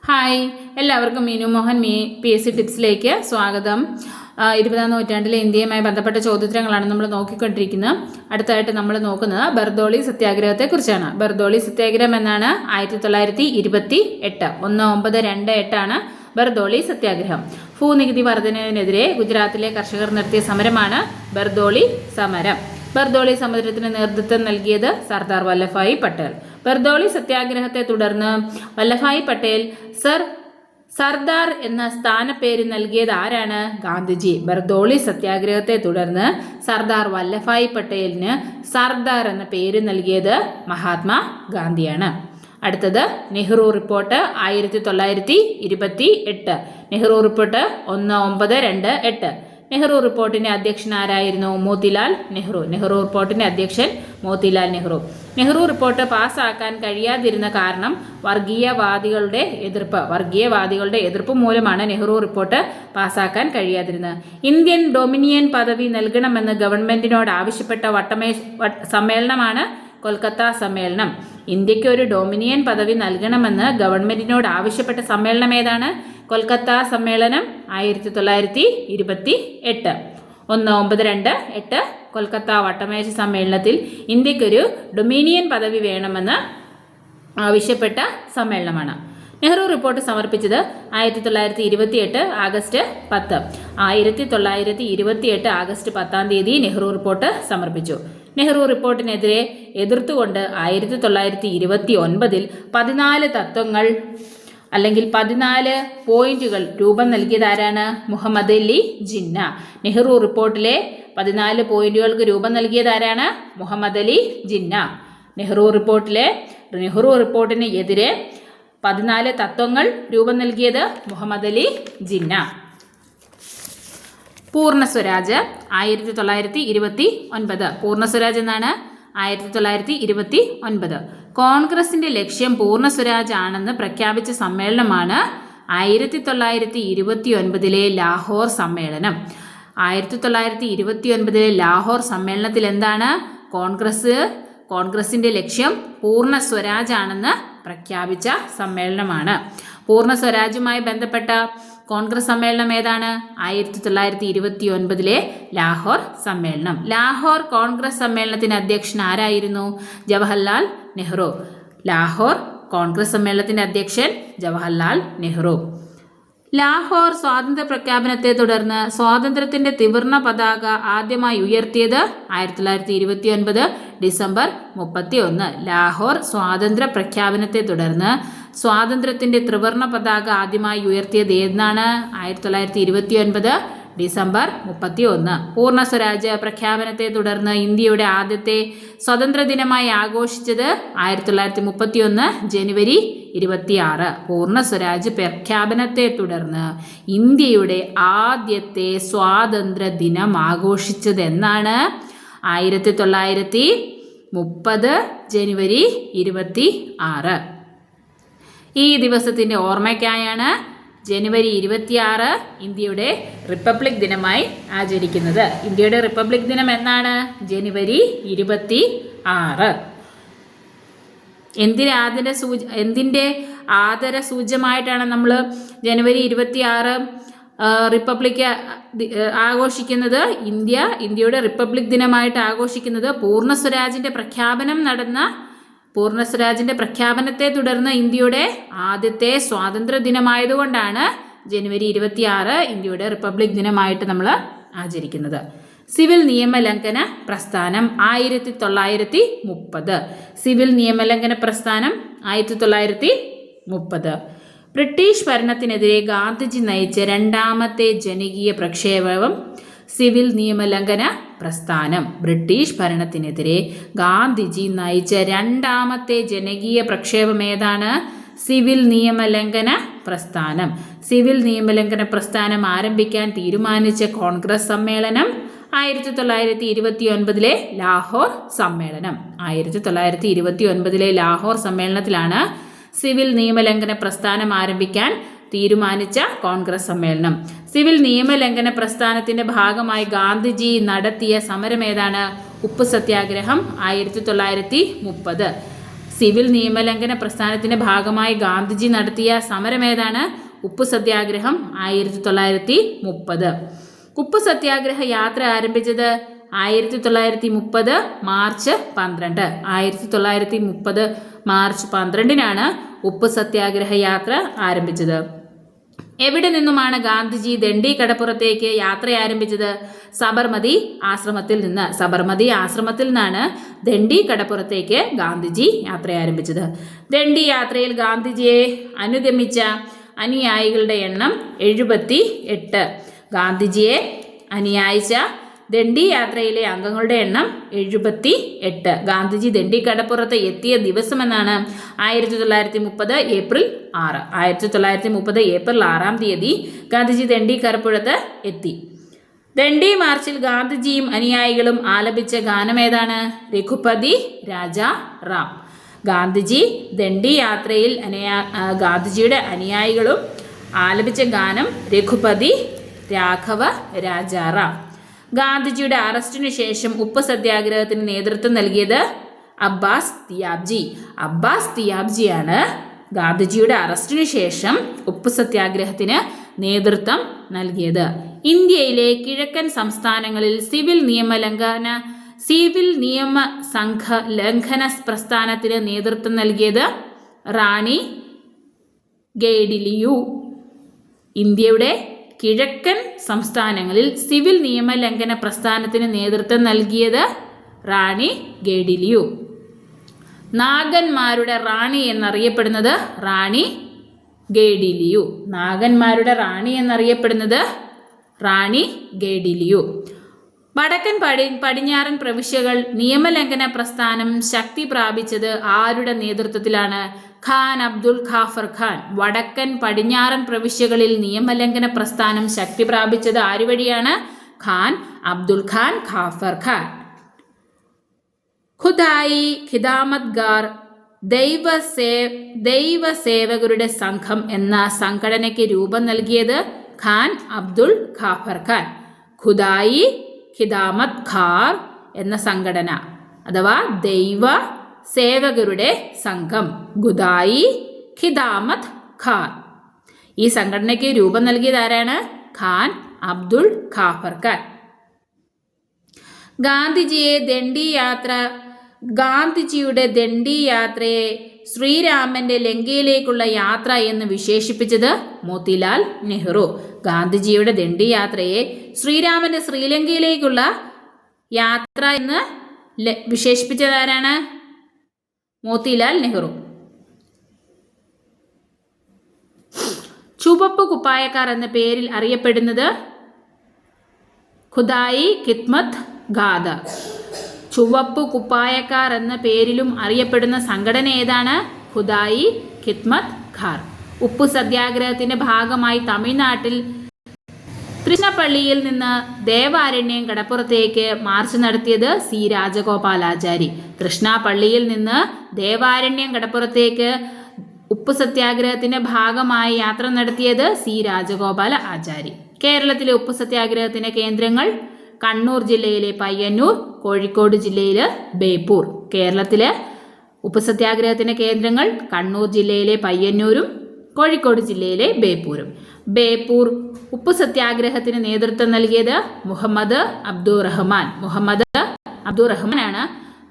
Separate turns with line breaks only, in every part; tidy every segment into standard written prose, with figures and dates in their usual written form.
Hi, എല്ലാവർക്കും Meenu Mohan PSC ടിപ്സിലേക്ക് സ്വാഗതം. 20-ാം നൂറ്റാണ്ടിലെ ഇന്ത്യയുമായി ബന്ധപ്പെട്ട ചോദ്യോത്തരങ്ങളാണ് നമ്മൾ നോക്കിക്കൊണ്ടിരിക്കുന്നത്. അടുത്തായിട്ട് നമ്മൾ നോക്കുന്നത് ബർദോളി സത്യാഗ്രഹത്തെക്കുറിച്ചാണ്. ബർദോളി സത്യാഗ്രഹം എന്നാണ് 1928 1928 ബർദോളി സത്യാഗ്രഹം. ഭൂനികുതി വർധനവിനെതിരെ ഗുജറാത്തിലെ കർഷകർ നടത്തിയ സമരമാണ് ബർദോളി സമരം. ബർദോളി സമരത്തിന് നേതൃത്വം നൽകിയത് സർദാർ വല്ലഭായ് പട്ടേൽ. ബർദോളി സത്യാഗ്രഹത്തെ തുടർന്ന് വല്ലഭായ് പട്ടേൽ സർദാർ എന്ന സ്ഥാനപ്പേര് നൽകിയത് ആരാണ്? ഗാന്ധിജി. ബർദോളി സത്യാഗ്രഹത്തെ തുടർന്ന് സർദാർ വല്ലഭായ് പട്ടേലിന് സർദാർ എന്ന പേര് നൽകിയത് മഹാത്മാ ഗാന്ധിയാണ്. അടുത്തത് നെഹ്റു റിപ്പോർട്ട് 1928. നെഹ്റു റിപ്പോർട്ട് 1928. നെഹ്റു റിപ്പോർട്ടിന്റെ അധ്യക്ഷൻ ആരായിരുന്നു? മോത്തിലാൽ നെഹ്റു. നെഹ്റു റിപ്പോർട്ടിന്റെ അധ്യക്ഷൻ മോത്തിലാൽ നെഹ്റു. നെഹ്റു റിപ്പോർട്ട് പാസ്സാക്കാൻ കഴിയാതിരുന്ന കാരണം വർഗീയവാദികളുടെ എതിർപ്പ് മൂലമാണ് നെഹ്റു റിപ്പോർട്ട് പാസ്സാക്കാൻ കഴിയാതിരുന്നത്. ഇന്ത്യൻ ഡൊമിനിയൻ പദവി നൽകണമെന്ന് ഗവൺമെന്റിനോട് ആവശ്യപ്പെട്ട സമ്മേളനമാണ് കൊൽക്കത്ത സമ്മേളനം. ഇന്ത്യക്ക് ഒരു ഡൊമിനിയൻ പദവി നൽകണമെന്ന് ഗവൺമെന്റിനോട് ആവശ്യപ്പെട്ട സമ്മേളനം ഏതാണ്? കൊൽക്കത്ത സമ്മേളനം 1928. 1928 കൊൽക്കത്ത വട്ടമേശ സമ്മേളനത്തിൽ ഇന്ത്യക്കൊരു ഡൊമിനിയൻ പദവി വേണമെന്ന് ആവശ്യപ്പെട്ട സമ്മേളനമാണ്. നെഹ്റു റിപ്പോർട്ട് സമർപ്പിച്ചത് 1928 ആഗസ്റ്റ് 10. 1928 ആഗസ്റ്റ് 10-ാം തീയതി നെഹ്റു റിപ്പോർട്ട് സമർപ്പിച്ചു. നെഹ്റു റിപ്പോർട്ടിനെതിരെ എതിർത്തുകൊണ്ട് 1929 14 തത്വങ്ങൾ അല്ലെങ്കിൽ 14 പോയിന്റുകൾ രൂപം നൽകിയതാരാണ്? മുഹമ്മദ് അലി ജിന്ന. നെഹ്റു റിപ്പോർട്ടിലെ 14 പോയിന്റുകൾക്ക് രൂപം നൽകിയതാരാണ്? മുഹമ്മദ് അലി ജിന്ന. നെഹ്റു റിപ്പോർട്ടിന് എതിരെ 14 തത്വങ്ങൾ രൂപം നൽകിയത് മുഹമ്മദ് അലി ജിന്ന. പൂർണ്ണ സ്വരാജ് 1929. പൂർണ്ണ സ്വരാജ് എന്നാണ് 1929. കോൺഗ്രസിന്റെ ലക്ഷ്യം പൂർണ്ണ സ്വരാജ് ആണെന്ന് പ്രഖ്യാപിച്ച സമ്മേളനമാണ് 1929 ലാഹോർ സമ്മേളനം. 1929 ലാഹോർ സമ്മേളനത്തിൽ എന്താണ്? കോൺഗ്രസിന്റെ ലക്ഷ്യം പൂർണ്ണ സ്വരാജ് ആണെന്ന് പ്രഖ്യാപിച്ച സമ്മേളനമാണ്. പൂർണ്ണ സ്വരാജുമായി ബന്ധപ്പെട്ട കോൺഗ്രസ് സമ്മേളനം ഏതാണ്? 1929 ലാഹോർ സമ്മേളനം. ലാഹോർ കോൺഗ്രസ് സമ്മേളനത്തിന് അധ്യക്ഷൻ ആരായിരുന്നു? ജവഹർലാൽ നെഹ്റു. ലാഹോർ കോൺഗ്രസ് സമ്മേളനത്തിന്റെ അധ്യക്ഷൻ ജവഹർലാൽ നെഹ്റു. ലാഹോർ സ്വാതന്ത്ര്യ പ്രഖ്യാപനത്തെ തുടർന്ന് സ്വാതന്ത്ര്യത്തിന്റെ ത്രിവർണ്ണ പതാക ആദ്യമായി ഉയർത്തിയത് 1929 ഡിസംബർ 31. ലാഹോർ സ്വാതന്ത്ര്യ പ്രഖ്യാപനത്തെ തുടർന്ന് സ്വാതന്ത്ര്യത്തിന്റെ ത്രിവർണ്ണ പതാക ആദ്യമായി ഉയർത്തിയത് എന്നാണ്? 1929 ഡിസംബർ 31. പൂർണ്ണ സ്വരാജ് പ്രഖ്യാപനത്തെ തുടർന്ന് ഇന്ത്യയുടെ ആദ്യത്തെ സ്വതന്ത്ര ദിനമായി ആഘോഷിച്ചത് 1931 ജനുവരി 26. പൂർണ്ണ സ്വരാജ് പ്രഖ്യാപനത്തെ തുടർന്ന് ഇന്ത്യയുടെ ആദ്യത്തെ സ്വാതന്ത്ര്യ ദിനം ആഘോഷിച്ചത് എന്നാണ്? 1930 ജനുവരി 26. ഈ ദിവസത്തിന്റെ ഓർമ്മയ്ക്കായാണ് ജനുവരി 26 ഇന്ത്യയുടെ റിപ്പബ്ലിക് ദിനമായി ആചരിക്കുന്നത്. ഇന്ത്യയുടെ റിപ്പബ്ലിക് ദിനം എന്നാണ്? ജനുവരി 26. എന്തിൻ്റെ ആദര സൂചകമായിട്ടാണ് നമ്മൾ ജനുവരി 26 റിപ്പബ്ലിക് ആഘോഷിക്കുന്നത്? ഇന്ത്യയുടെ റിപ്പബ്ലിക് ദിനമായിട്ട് ആഘോഷിക്കുന്നത് പൂർണ്ണ സ്വരാജിന്റെ പ്രഖ്യാപനത്തെ തുടർന്ന് ഇന്ത്യയുടെ ആദ്യത്തെ സ്വാതന്ത്ര്യ ദിനമായതുകൊണ്ടാണ് ജനുവരി 26 ഇന്ത്യയുടെ റിപ്പബ്ലിക് ദിനമായിട്ട് നമ്മൾ ആചരിക്കുന്നത്. സിവിൽ നിയമലംഘന പ്രസ്ഥാനം 1930. സിവിൽ നിയമലംഘന പ്രസ്ഥാനം 1930. ബ്രിട്ടീഷ് ഭരണത്തിനെതിരെ ഗാന്ധിജി നയിച്ച രണ്ടാമത്തെ ജനകീയ പ്രക്ഷോഭം സിവിൽ നിയമലംഘന പ്രസ്ഥാനം. ബ്രിട്ടീഷ് ഭരണത്തിനെതിരെ ഗാന്ധിജി നയിച്ച രണ്ടാമത്തെ ജനകീയ പ്രക്ഷോഭം ഏതാണ്? സിവിൽ നിയമലംഘന പ്രസ്ഥാനം. സിവിൽ നിയമലംഘന പ്രസ്ഥാനം ആരംഭിക്കാൻ തീരുമാനിച്ച കോൺഗ്രസ് സമ്മേളനം 1929 ലാഹോർ സമ്മേളനം. 1929 ലാഹോർ സമ്മേളനത്തിലാണ് സിവിൽ നിയമലംഘന പ്രസ്ഥാനം ആരംഭിക്കാൻ തീരുമാനിച്ച കോൺഗ്രസ് സമ്മേളനം. സിവിൽ നിയമലംഘന പ്രസ്ഥാനത്തിന്റെ ഭാഗമായി ഗാന്ധിജി നടത്തിയ സമരം ഏതാണ്? ഉപ്പ് സത്യാഗ്രഹം 1930. സിവിൽ നിയമലംഘന പ്രസ്ഥാനത്തിന്റെ ഭാഗമായി ഗാന്ധിജി നടത്തിയ സമരം ഏതാണ്? ഉപ്പു സത്യാഗ്രഹം 1930. ഉപ്പു സത്യാഗ്രഹ യാത്ര ആരംഭിച്ചത് 1930 മാർച്ച് 12. 1930 മാർച്ച് 12-നാണ് ഉപ്പു സത്യാഗ്രഹ യാത്ര ആരംഭിച്ചത്. എവിടെ നിന്നുമാണ് ഗാന്ധിജി ദണ്ഡി കടപ്പുറത്തേക്ക് യാത്ര ആരംഭിച്ചത്? സബർമതി ആശ്രമത്തിൽ നിന്ന്. സബർമതി ആശ്രമത്തിൽ നിന്നാണ് ദണ്ഡി കടപ്പുറത്തേക്ക് ഗാന്ധിജി യാത്ര ആരംഭിച്ചത്. ദണ്ഡി യാത്രയിൽ ഗാന്ധിജിയെ അനുഗമിച്ച അനുയായികളുടെ എണ്ണം 78. ഗാന്ധിജിയെ അനുയായിച്ച ദണ്ഡി യാത്രയിലെ അംഗങ്ങളുടെ എണ്ണം 78. ഗാന്ധിജി ദണ്ഡി കടപ്പുറത്ത് എത്തിയ ദിവസം എന്നാണ്? 1930 ഏപ്രിൽ 6. 1930 ഏപ്രിൽ 6-ാം തീയതി ഗാന്ധിജി ദണ്ഡി കടപ്പുറത്ത് എത്തി. ദണ്ഡി മാർച്ചിൽ ഗാന്ധിജിയും അനുയായികളും ആലപിച്ച ഗാനം ഏതാണ്? രഘുപതി രാജാ റാം. ഗാന്ധിജി ദണ്ഡി യാത്രയിൽ ഗാന്ധിജിയുടെ അനുയായികളും ആലപിച്ച ഗാനം രഘുപതി രാഘവ രാജാറാം. ഗാന്ധിജിയുടെ അറസ്റ്റിനു ശേഷം ഉപ്പു സത്യാഗ്രഹത്തിന് നേതൃത്വം നൽകിയത് അബ്ബാസ് തിയാബ്ജി. അബ്ബാസ് തിയാബ്ജിയാണ് ഗാന്ധിജിയുടെ അറസ്റ്റിനു ശേഷം ഉപ്പു സത്യാഗ്രഹത്തിന് നേതൃത്വം നൽകിയത്. ഇന്ത്യയിലെ കിഴക്കൻ സംസ്ഥാനങ്ങളിൽ സിവിൽ നിയമ സംഘ ലംഘന പ്രസ്ഥാനത്തിന് നേതൃത്വം നൽകിയത് റാണി ഗേഡിലിയു. ഇന്ത്യയുടെ കിഴക്കൻ സംസ്ഥാനങ്ങളിൽ സിവിൽ നിയമലംഘന പ്രസ്ഥാനത്തിന് നേതൃത്വം നൽകിയത് റാണി ഗേഡിലിയു. നാഗന്മാരുടെ റാണി എന്നറിയപ്പെടുന്നത് റാണി ഗേഡിലിയു. നാഗന്മാരുടെ റാണി എന്നറിയപ്പെടുന്നത് റാണി ഗേഡിലിയു. വടക്കൻ പടിഞ്ഞാറൻ പ്രവിശ്യകൾ നിയമലംഘന പ്രസ്ഥാനം ശക്തി പ്രാപിച്ചത് ആരുടെ നേതൃത്വത്തിലാണ്? ഖാൻ അബ്ദുൽ ഖാഫർ ഖാൻ. വടക്കൻ പടിഞ്ഞാറൻ പ്രവിശ്യകളിൽ നിയമലംഘന പ്രസ്ഥാനം ശക്തി പ്രാപിച്ചത് ആരു വഴിയാണ്? ഖാൻ അബ്ദുൽ ഖാൻ ഖാഫർ ഖാൻ. ഖുദായി ഖിദാമത്ഗാർ ദൈവസേവകരുടെ സംഘം എന്ന സംഘടനയ്ക്ക് രൂപം നൽകിയത് ഖാൻ അബ്ദുൽ ഖാഫർ ഖാൻ. ഖുദായി ഖിദാമത് ഖാർ എന്ന സംഘടന അഥവാ ദൈവ സേവകരുടെ സംഘം, ഖുദായി ഖിദാമത് ഖാർ. ഈ സംഘടനയ്ക്ക് രൂപം നൽകിയത് ആരാണ്? ഖാൻ അബ്ദുൽ ഖാഫർ ഖാൻ. ഗാന്ധിജിയുടെ ദണ്ഡി യാത്രയെ ശ്രീരാമന്റെ ലങ്കയിലേക്കുള്ള യാത്ര എന്ന് വിശേഷിപ്പിച്ചത് മോത്തിലാൽ നെഹ്റു. ഗാന്ധിജിയുടെ ദണ്ഡി യാത്രയെ ശ്രീരാമന്റെ ശ്രീലങ്കയിലേക്കുള്ള യാത്ര എന്ന് വിശേഷിപ്പിച്ചത് ആരാണ്? മോത്തിലാൽ നെഹ്റു. ചുവപ്പ് കുപ്പായക്കാർ എന്ന പേരിൽ അറിയപ്പെടുന്നത് ഖുദായി ഖിദ്മത്ത് ഖാദ. ചുവപ്പ് കുപ്പായക്കാർ എന്ന പേരിലും അറിയപ്പെടുന്ന സംഘടന ഏതാണ്? ഖുദായി ഖിദ്മത്ത് ഖാർ. ഉപ്പു സത്യാഗ്രഹത്തിന്റെ ഭാഗമായി തമിഴ്നാട്ടിൽ തൃശ്ശൂർപള്ളിയിൽ നിന്ന് ദേവാരണ്യം കടപ്പുറത്തേക്ക് മാർച്ച് നടത്തിയത് സി രാജഗോപാലാചാരി. തൃശ്ശൂർപള്ളിയിൽ നിന്ന് ദേവാരണ്യം കടപ്പുറത്തേക്ക് ഉപ്പു സത്യാഗ്രഹത്തിന്റെ ഭാഗമായി യാത്ര നടത്തിയത് സി രാജഗോപാല ആചാരി. കേരളത്തിലെ ഉപ്പു സത്യാഗ്രഹത്തിന്റെ കേന്ദ്രങ്ങൾ കണ്ണൂർ ജില്ലയിലെ പയ്യന്നൂർ, കോഴിക്കോട് ജില്ലയിലെ ബേപ്പൂർ. കേരളത്തിലെ ഉപ്പു സത്യാഗ്രഹത്തിന്റെ കേന്ദ്രങ്ങൾ കണ്ണൂർ ജില്ലയിലെ പയ്യന്നൂരും കോഴിക്കോട് ജില്ലയിലെ ബേപ്പൂരും. ബേപ്പൂർ ഉപ്പു സത്യാഗ്രഹത്തിന് നേതൃത്വം നൽകിയത് മുഹമ്മദ് അബ്ദുറഹ്മാൻ. മുഹമ്മദ് അബ്ദുറഹ്മാനാണ്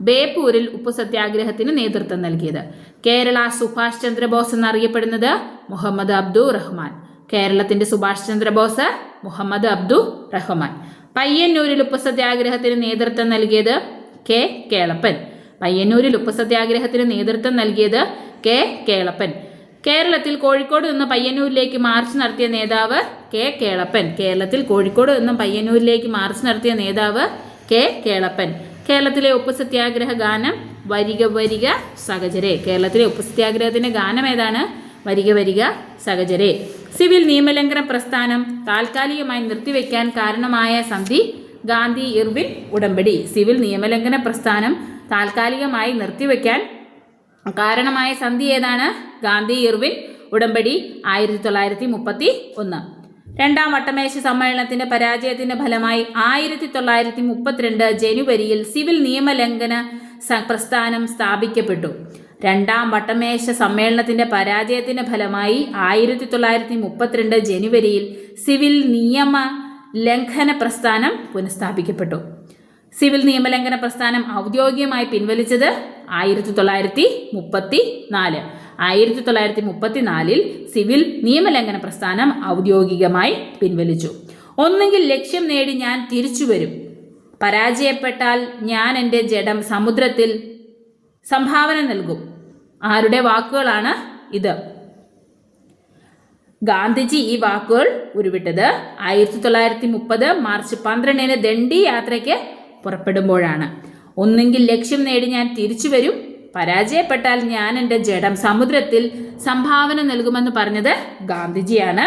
ബേപ്പൂരിൽ ഉപ്പു സത്യാഗ്രഹത്തിന് നേതൃത്വം നൽകിയത്. കേരള സുഭാഷ് ചന്ദ്രബോസ് എന്നറിയപ്പെടുന്നത് മുഹമ്മദ് അബ്ദുറഹ്മാൻ. കേരളത്തിന്റെ സുഭാഷ് ചന്ദ്രബോസ് മുഹമ്മദ് അബ്ദുറഹ്മാൻ. പയ്യന്നൂരിൽ ഉപ്പു സത്യാഗ്രഹത്തിന് നേതൃത്വം നൽകിയത് കെ കേളപ്പൻ. പയ്യന്നൂരിൽ ഉപ്പു സത്യാഗ്രഹത്തിന് നേതൃത്വം നൽകിയത് കെ കേളപ്പൻ. കേരളത്തിൽ കോഴിക്കോട് നിന്ന് പയ്യന്നൂരിലേക്ക് മാർച്ച് നടത്തിയ നേതാവ് കെ കേളപ്പൻ. കേരളത്തിൽ കോഴിക്കോട് നിന്നും പയ്യന്നൂരിലേക്ക് മാർച്ച് നടത്തിയ നേതാവ് കെ കേളപ്പൻ. കേരളത്തിലെ ഉപ്പു സത്യാഗ്രഹ ഗാനം വരിക വരിക സഹചരേ. കേരളത്തിലെ ഉപ്പു സത്യാഗ്രഹത്തിന്റെ ഗാനം ഏതാണ്? വരിക വരിക സഹചരേ. സിവിൽ നിയമലംഘന പ്രസ്ഥാനം താൽക്കാലികമായി നിർത്തിവെക്കാൻ കാരണമായ സന്ധി ഗാന്ധി ഇർവിൻ ഉടമ്പടി. സിവിൽ നിയമലംഘന പ്രസ്ഥാനം താൽക്കാലികമായി നിർത്തിവെക്കാൻ കാരണമായ സന്ധി ഏതാണ്? ഗാന്ധി ഇർവിൻ ഉടമ്പടി 1931. രണ്ടാം വട്ടമേശ സമ്മേളനത്തിന്റെ പരാജയത്തിന്റെ ഫലമായി 1932 ജനുവരിയിൽ സിവിൽ നിയമലംഘന പ്രസ്ഥാനം സ്ഥാപിക്കപ്പെട്ടു. രണ്ടാം വട്ടമേശ സമ്മേളനത്തിന്റെ പരാജയത്തിന്റെ ഫലമായി 1932 ജനുവരിയിൽ സിവിൽ നിയമ ലംഘന പ്രസ്ഥാനം പുനഃസ്ഥാപിക്കപ്പെട്ടു. സിവിൽ നിയമലംഘന പ്രസ്ഥാനം ഔദ്യോഗികമായി പിൻവലിച്ചത് 1934. 1934 സിവിൽ നിയമലംഘന പ്രസ്ഥാനം ഔദ്യോഗികമായി പിൻവലിച്ചു. ഒന്നുകിൽ ലക്ഷ്യം നേടി ഞാൻ തിരിച്ചു വരും, പരാജയപ്പെട്ടാൽ ഞാൻ എൻ്റെ ജഡം സമുദ്രത്തിൽ സംഭാവന നൽകും. ആരുടെ വാക്കുകളാണ് ഇത്? ഗാന്ധിജി ഈ വാക്കുകൾ ഉരുവിട്ടത് 1930 മാർച്ച് 12 ദണ്ഡി യാത്രയ്ക്ക് പുറപ്പെടുമ്പോഴാണ്. ഒന്നുകിൽ ലക്ഷ്യം നേടി ഞാൻ തിരിച്ചു വരും, പരാജയപ്പെട്ടാൽ ഞാൻ എൻ്റെ ജഡം സമുദ്രത്തിൽ സംഭാവന നൽകുമെന്ന് പറഞ്ഞത് ഗാന്ധിജിയാണ്.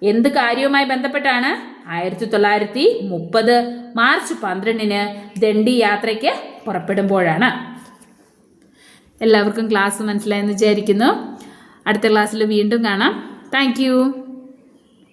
എന്ത് കാര്യവുമായി ബന്ധപ്പെട്ടാണ്? 1930 മാർച്ച് 12 ദണ്ഡി യാത്രയ്ക്ക് പുറപ്പെടുമ്പോഴാണ്. എല്ലാവർക്കും ക്ലാസ് മനസ്സിലായെന്ന് വിചാരിക്കുന്നു. അടുത്ത ക്ലാസ്സിൽ വീണ്ടും കാണാം. താങ്ക്